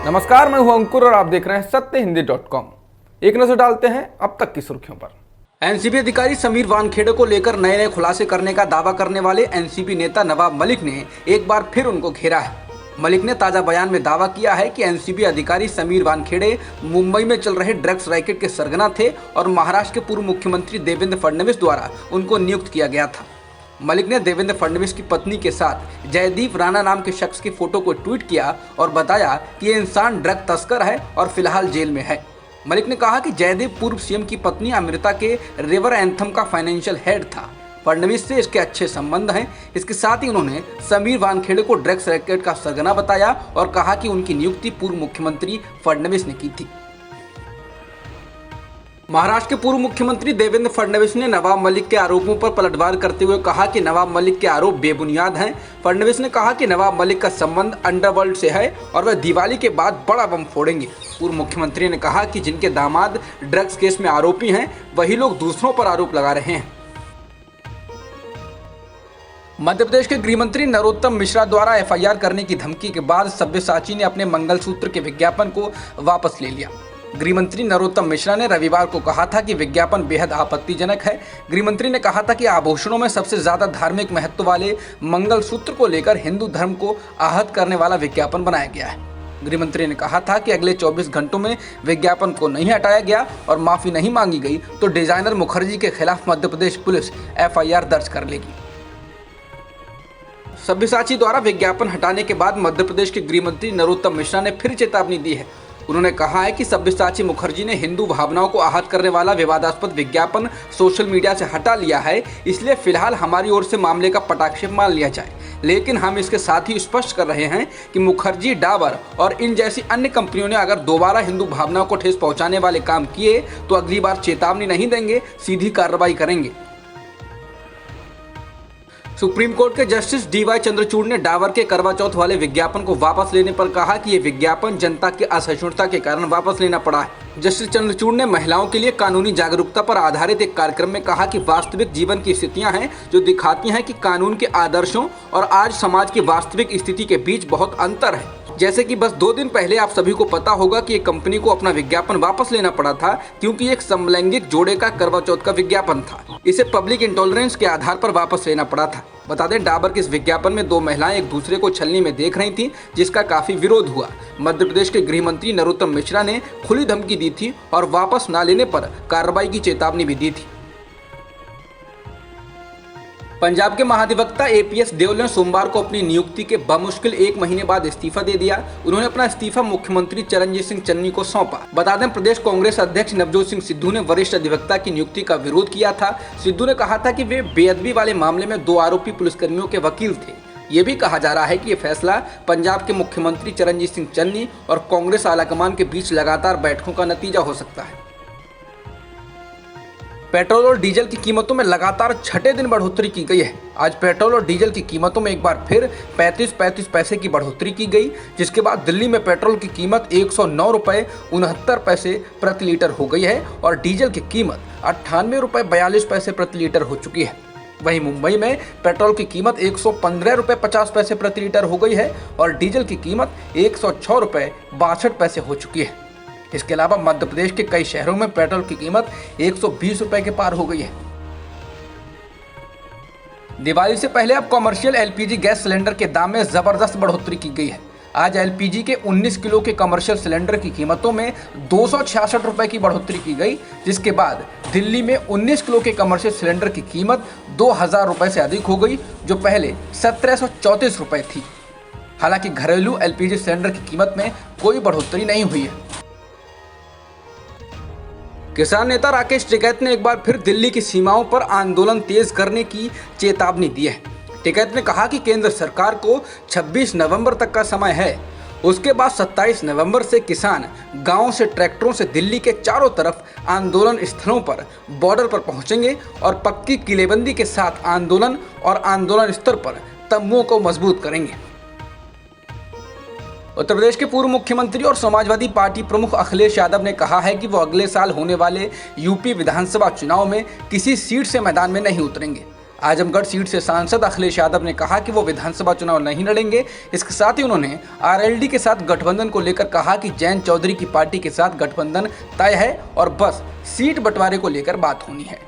नमस्कार, मैं हूं अंकुर और आप देख रहे हैं सत्यहिंदी.com। एक नजर डालते हैं अब तक की सुर्खियों पर। एनसीपी अधिकारी समीर वानखेड़े को लेकर नए नए खुलासे करने का दावा करने वाले एनसीपी नेता नवाब मलिक ने एक बार फिर उनको घेरा है। मलिक ने ताजा बयान में दावा किया है कि एनसीपी अधिकारी समीर वानखेड़े मुंबई में चल रहे ड्रग्स रैकेट के सरगना थे और महाराष्ट्र के पूर्व मुख्यमंत्री देवेंद्र फडणवीस द्वारा उनको नियुक्त किया गया था। मलिक ने देवेंद्र फडणवीस की पत्नी के साथ जयदीप राणा नाम के शख्स की फोटो को ट्वीट किया और बताया कि ये इंसान ड्रग तस्कर है और फिलहाल जेल में है। मलिक ने कहा कि जयदीप पूर्व सीएम की पत्नी अमृता के रिवर एंथम का फाइनेंशियल हेड था। फडणवीस से इसके अच्छे संबंध हैं। इसके साथ ही उन्होंने समीर वानखेड़े को ड्रग्स रैकेट का सरगना बताया और कहा कि उनकी नियुक्ति पूर्व मुख्यमंत्री फडणवीस ने की थी। महाराष्ट्र के पूर्व मुख्यमंत्री देवेंद्र फडणवीस ने नवाब मलिक के आरोपों पर पलटवार करते हुए कहा कि नवाब मलिक के आरोप बेबुनियाद हैं। फडणवीस ने कहा कि नवाब मलिक का संबंध अंडरवर्ल्ड से है और वह दिवाली के बाद बड़ा बम फोड़ेंगे। पूर्व मुख्यमंत्री ने कहा कि जिनके दामाद ड्रग्स केस में आरोपी हैं वही लोग दूसरों पर आरोप लगा रहे हैं। मध्य प्रदेश के गृहमंत्री नरोत्तम मिश्रा द्वारा एफआईआर करने की धमकी के बाद सब्यसाची ने अपने मंगलसूत्र के विज्ञापन को वापस ले लिया। गृहमंत्री नरोत्तम मिश्रा ने रविवार को कहा था कि विज्ञापन बेहद आपत्तिजनक है। गृहमंत्री ने कहा था कि आभूषणों में सबसे ज्यादा धार्मिक महत्व वाले मंगलसूत्र को लेकर हिंदू धर्म को आहत करने वाला विज्ञापन बनाया गया है। गृहमंत्री ने कहा था कि अगले 24 घंटों में विज्ञापन को नहीं हटाया गया और माफी नहीं मांगी गई तो डिजाइनर मुखर्जी के खिलाफ मध्य प्रदेश पुलिस एफआईआर दर्ज कर लेगी। सब्यसाची द्वारा विज्ञापन हटाने के बाद मध्य प्रदेश के गृहमंत्री नरोत्तम मिश्रा ने फिर चेतावनी दी है। उन्होंने कहा है कि सब्यसाची मुखर्जी ने हिंदू भावनाओं को आहत करने वाला विवादास्पद विज्ञापन सोशल मीडिया से हटा लिया है, इसलिए फिलहाल हमारी ओर से मामले का पटाक्षेप मान लिया जाए। लेकिन हम इसके साथ ही स्पष्ट कर रहे हैं कि मुखर्जी, डाबर और इन जैसी अन्य कंपनियों ने अगर दोबारा हिंदू भावनाओं को ठेस पहुंचाने वाले काम किए तो अगली बार चेतावनी नहीं देंगे, सीधी कार्रवाई करेंगे। सुप्रीम कोर्ट के जस्टिस डीवाई चंद्रचूड़ ने डाबर के करवा चौथ वाले विज्ञापन को वापस लेने पर कहा कि ये विज्ञापन जनता की असहिष्णुता के कारण वापस लेना पड़ा है। जस्टिस चंद्रचूड़ ने महिलाओं के लिए कानूनी जागरूकता पर आधारित एक कार्यक्रम में कहा कि वास्तविक जीवन की स्थितियां हैं जो दिखाती हैं कि कानून के आदर्शों और आज समाज की वास्तविक स्थिति के बीच बहुत अंतर है। जैसे कि बस 2 दिन पहले आप सभी को पता होगा कि एक कंपनी को अपना विज्ञापन वापस लेना पड़ा था क्योंकि एक समलैंगिक जोड़े का करवा चौथ का विज्ञापन था। इसे पब्लिक इंटॉलरेंस के आधार पर वापस लेना पड़ा था। बता दें, डाबर के इस विज्ञापन में 2 महिलाएं एक दूसरे को छलनी में देख रही थीं, जिसका काफी विरोध हुआ। मध्य प्रदेश के गृह मंत्री नरोत्तम मिश्रा ने खुली धमकी दी थी और वापस न लेने पर कार्रवाई की चेतावनी भी दी थी। पंजाब के महाधिवक्ता एपीएस देओल ने सोमवार को अपनी नियुक्ति के बमुश्किल 1 महीने बाद इस्तीफा दे दिया। उन्होंने अपना इस्तीफा मुख्यमंत्री चरणजीत सिंह चन्नी को सौंपा। बता दें, प्रदेश कांग्रेस अध्यक्ष नवजोत सिंह सिद्धू ने वरिष्ठ अधिवक्ता की नियुक्ति का विरोध किया था। सिद्धू ने कहा था कि वे बेअदबी वाले मामले में 2 आरोपी पुलिसकर्मियों के वकील थे। ये भी कहा जा रहा है कि ये फैसला पंजाब के मुख्यमंत्री चरणजीत सिंह चन्नी और कांग्रेस आलाकमान के बीच लगातार बैठकों का नतीजा हो सकता है। पेट्रोल और डीजल की कीमतों में लगातार 6ठे दिन बढ़ोतरी की गई है। आज पेट्रोल और डीजल की कीमतों में एक बार फिर 35 पैसे की बढ़ोतरी की गई, जिसके बाद दिल्ली में पेट्रोल की कीमत 109 रुपये 69 पैसे प्रति लीटर हो गई है और डीजल की कीमत 98 रुपये 42 पैसे प्रति लीटर हो चुकी है। वहीं मुंबई में पेट्रोल की कीमत 115 रुपये 50 पैसे प्रति लीटर हो गई है और डीजल की कीमत 106 रुपये 62 पैसे हो चुकी है। इसके अलावा मध्य प्रदेश के कई शहरों में पेट्रोल की कीमत 120 रुपए के पार हो गई है। दिवाली से पहले अब कमर्शियल एलपीजी गैस सिलेंडर के दाम में जबरदस्त बढ़ोतरी की गई है। आज एलपीजी के 19 किलो के कमर्शियल सिलेंडर की कीमतों में 266 रुपए की बढ़ोतरी की गई, जिसके बाद दिल्ली में 19 किलो के कमर्शियल सिलेंडर की कीमत 2000 रुपए से अधिक हो गई, जो पहले 1734 रुपए थी। हालांकि घरेलू एलपीजी सिलेंडर की कीमत में कोई बढ़ोतरी नहीं हुई है। किसान नेता राकेश टिकैत ने एक बार फिर दिल्ली की सीमाओं पर आंदोलन तेज करने की चेतावनी दी है। टिकैत ने कहा कि केंद्र सरकार को 26 नवंबर तक का समय है। उसके बाद 27 नवंबर से किसान गांवों से ट्रैक्टरों से दिल्ली के चारों तरफ आंदोलन स्थलों पर बॉर्डर पर पहुंचेंगे और पक्की किलेबंदी के साथ आंदोलन और आंदोलन स्तर पर तंबुओं को मजबूत करेंगे। उत्तर प्रदेश के पूर्व मुख्यमंत्री और समाजवादी पार्टी प्रमुख अखिलेश यादव ने कहा है कि वो अगले साल होने वाले यूपी विधानसभा चुनाव में किसी सीट से मैदान में नहीं उतरेंगे। आजमगढ़ सीट से सांसद अखिलेश यादव ने कहा कि वो विधानसभा चुनाव नहीं लड़ेंगे। इसके साथ ही उन्होंने आरएलडी के साथ गठबंधन को लेकर कहा कि जयंत चौधरी की पार्टी के साथ गठबंधन तय है और बस सीट बंटवारे को लेकर बात होनी है।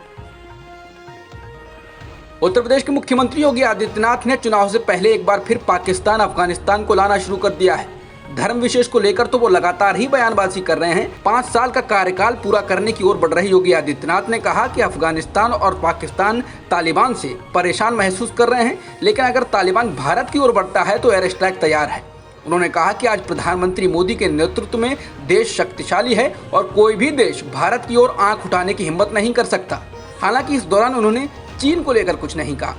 उत्तर प्रदेश के मुख्यमंत्री योगी आदित्यनाथ ने चुनाव से पहले एक बार फिर पाकिस्तान अफगानिस्तान को लाना शुरू कर दिया है। धर्म विशेष को लेकर तो वो लगातार ही बयानबाजी कर रहे हैं। 5 साल का कार्यकाल पूरा करने की ओर बढ़ रहे योगी आदित्यनाथ ने कहा कि अफगानिस्तान और पाकिस्तान तालिबान से परेशान महसूस कर रहे हैं, लेकिन अगर तालिबान भारत की ओर बढ़ता है तो एयर स्ट्राइक तैयार है। उन्होंने कहा कि आज प्रधानमंत्री मोदी के नेतृत्व में देश शक्तिशाली है और कोई भी देश भारत की ओर आंख उठाने की हिम्मत नहीं कर सकता। हालांकि इस दौरान उन्होंने चीन को लेकर कुछ नहीं कहा।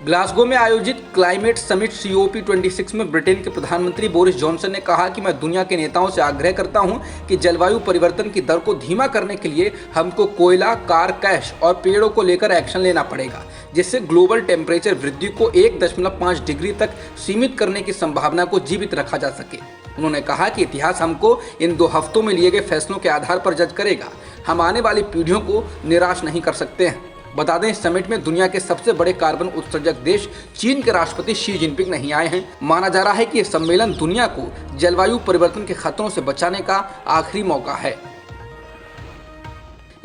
ग्लासगो में आयोजित क्लाइमेट समिट COP26 में ब्रिटेन के प्रधानमंत्री बोरिस जॉनसन ने कहा कि मैं दुनिया के नेताओं से आग्रह करता हूं कि जलवायु परिवर्तन की दर को धीमा करने के लिए हमको कोयला, कार कैश और पेड़ों को लेकर एक्शन लेना पड़ेगा, जिससे ग्लोबल टेम्परेचर वृद्धि को 1.5 डिग्री तक सीमित करने की संभावना को जीवित रखा जा सके। उन्होंने कहा कि इतिहास हमको इन 2 हफ्तों में लिए गए फैसलों के आधार पर जज करेगा। हम आने वाली पीढ़ियों को निराश नहीं कर सकते हैं। बता दें, इस समिट में दुनिया के सबसे बड़े कार्बन उत्सर्जक देश चीन के राष्ट्रपति शी जिनपिंग नहीं आए हैं। माना जा रहा है कि यह सम्मेलन दुनिया को जलवायु परिवर्तन के खतरों से बचाने का आखिरी मौका है।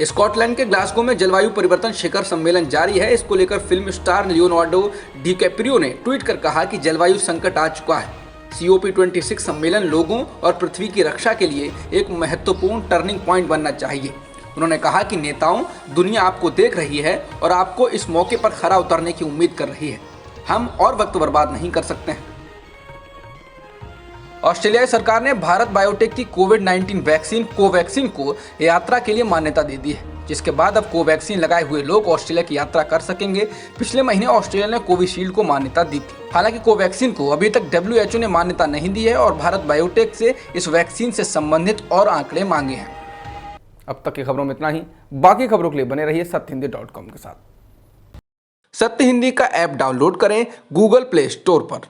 स्कॉटलैंड के ग्लासगो में जलवायु परिवर्तन शिखर सम्मेलन जारी है। इसको लेकर फिल्म स्टार लियोनार्डो डिकैप्रियो ने ट्वीट कर कहा कि जलवायु संकट आ चुका है। COP26 सम्मेलन लोगों और पृथ्वी की रक्षा के लिए एक महत्वपूर्ण टर्निंग पॉइंट बनना चाहिए। उन्होंने कहा कि नेताओं, दुनिया आपको देख रही है और आपको इस मौके पर खरा उतरने की उम्मीद कर रही है। हम और वक्त बर्बाद नहीं कर सकते हैं। ऑस्ट्रेलियाई सरकार ने भारत बायोटेक की कोविड-19 वैक्सीन कोवैक्सीन को यात्रा के लिए मान्यता दे दी है, जिसके बाद अब कोवैक्सीन लगाए हुए लोग ऑस्ट्रेलिया की यात्रा कर सकेंगे। पिछले महीने ऑस्ट्रेलिया ने कोविशील्ड को मान्यता दी थी। हालांकि कोवैक्सीन को अभी तक WHO ने मान्यता नहीं दी है और भारत बायोटेक से इस वैक्सीन से संबंधित और आंकड़े मांगे हैं। अब तक की खबरों में इतना ही। बाकी खबरों के लिए बने रहिए सत्यहिंदी.com के साथ। सत्य हिंदी का ऐप डाउनलोड करें गूगल प्ले स्टोर पर।